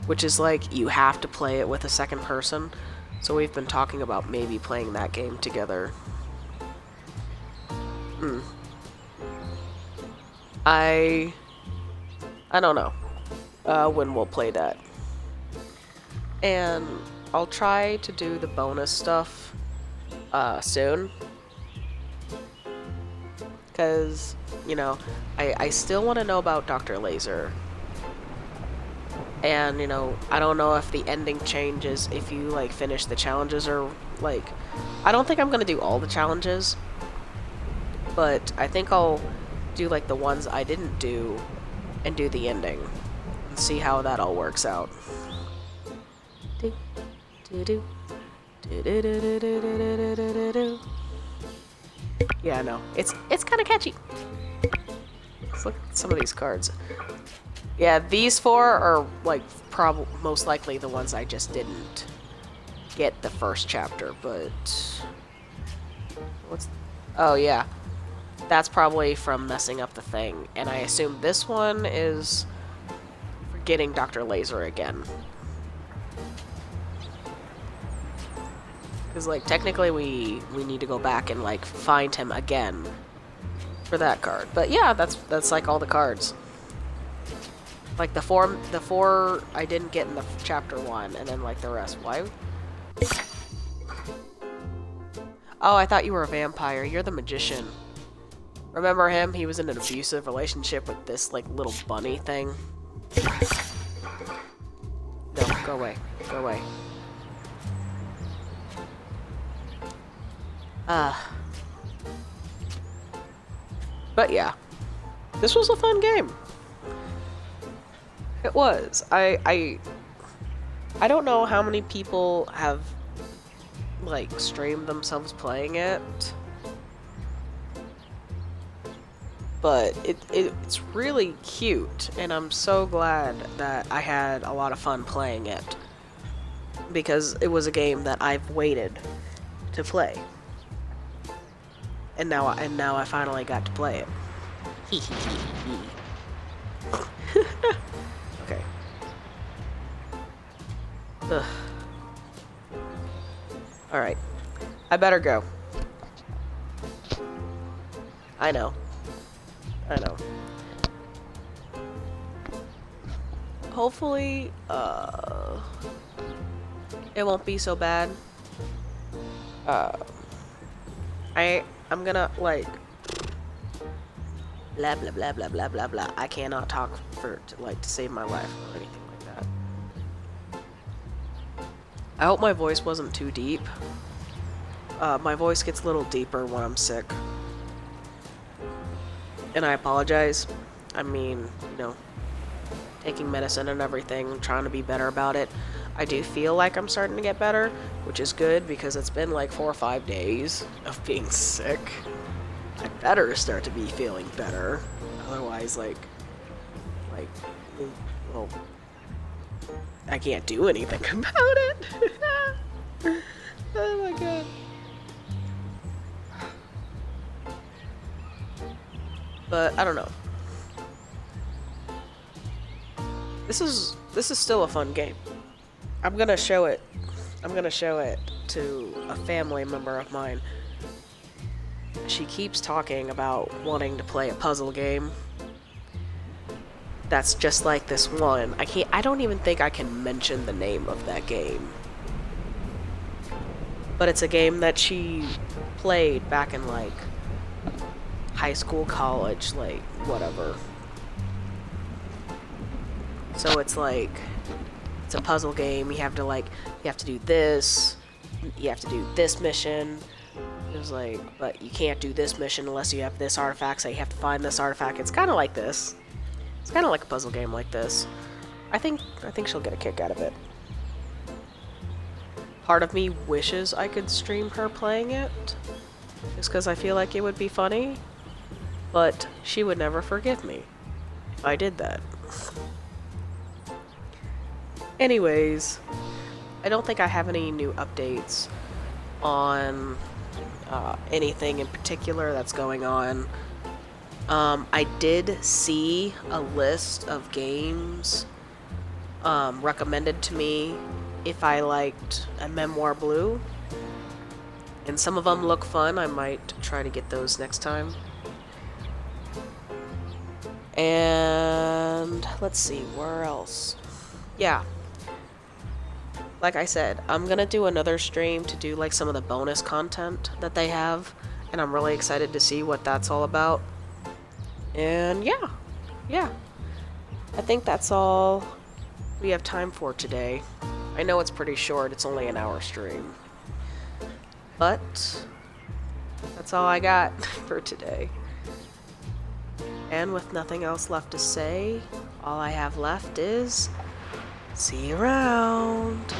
which is like, you have to play it with a second person. So we've been talking about maybe playing that game together. I don't know. when we'll play that. And I'll try to do the bonus stuff soon. Because, you know, I still want to know about Dr. Laser. And, you know, I don't know if the ending changes if you, like, finish the challenges or, like... I don't think I'm going to do all the challenges. But I think I'll do, like, the ones I didn't do and do the ending. And see how that all works out. Yeah, I know. It's kind of catchy. Let's look at some of these cards. Yeah, these 4 are, like, most likely the ones I just didn't get the first chapter, but... Oh, yeah. That's probably from messing up the thing. And I assume this one is for getting Dr. Laser again. Because, like, technically we need to go back and, like, find him again for that card. But yeah, that's like all the cards. Like the four I didn't get in the chapter 1, and then like the rest. Why? Oh, I thought you were a vampire. You're the magician. Remember him? He was in an abusive relationship with this like little bunny thing. No, go away. Go away. But yeah, this was a fun game. It was. I don't know how many people have like streamed themselves playing it, but it's really cute, and I'm so glad that I had a lot of fun playing it because it was a game that I've waited to play. And now I finally got to play it. Okay. Ugh. Alright. I better go. I know. Hopefully, it won't be so bad. I'm gonna, like, blah blah blah blah blah blah blah. I cannot talk to save my life or anything like that. I hope my voice wasn't too deep. My voice gets a little deeper when I'm sick. And I apologize. I mean, you know, taking medicine and everything, trying to be better about it. I do feel like I'm starting to get better, which is good because it's been like 4 or 5 days of being sick. I better start to be feeling better. Otherwise, like, well, I can't do anything about it. Oh my god. But I don't know. This is still a fun game. I'm gonna show it to a family member of mine. She keeps talking about wanting to play a puzzle game that's just like this one. I don't even think I can mention the name of that game. But it's a game that she played back in like high school, college, like whatever. So it's like it's a puzzle game. You have to do this. You have to do this mission. It was like, but you can't do this mission unless you have this artifact, so you have to find this artifact. It's kind of like this. It's kind of like a puzzle game like this. I think she'll get a kick out of it. Part of me wishes I could stream her playing it, just because I feel like it would be funny, but she would never forgive me if I did that. Anyways, I don't think I have any new updates on anything in particular that's going on. I did see a list of games recommended to me if I liked a Memoir Blue, and some of them look fun. I might try to get those next time. And let's see, where else? Yeah. Like I said, I'm gonna do another stream to do like some of the bonus content that they have, and I'm really excited to see what that's all about. And yeah. I think that's all we have time for today. I know it's pretty short, it's only an hour stream. But that's all I got for today. And with nothing else left to say, all I have left is see you around.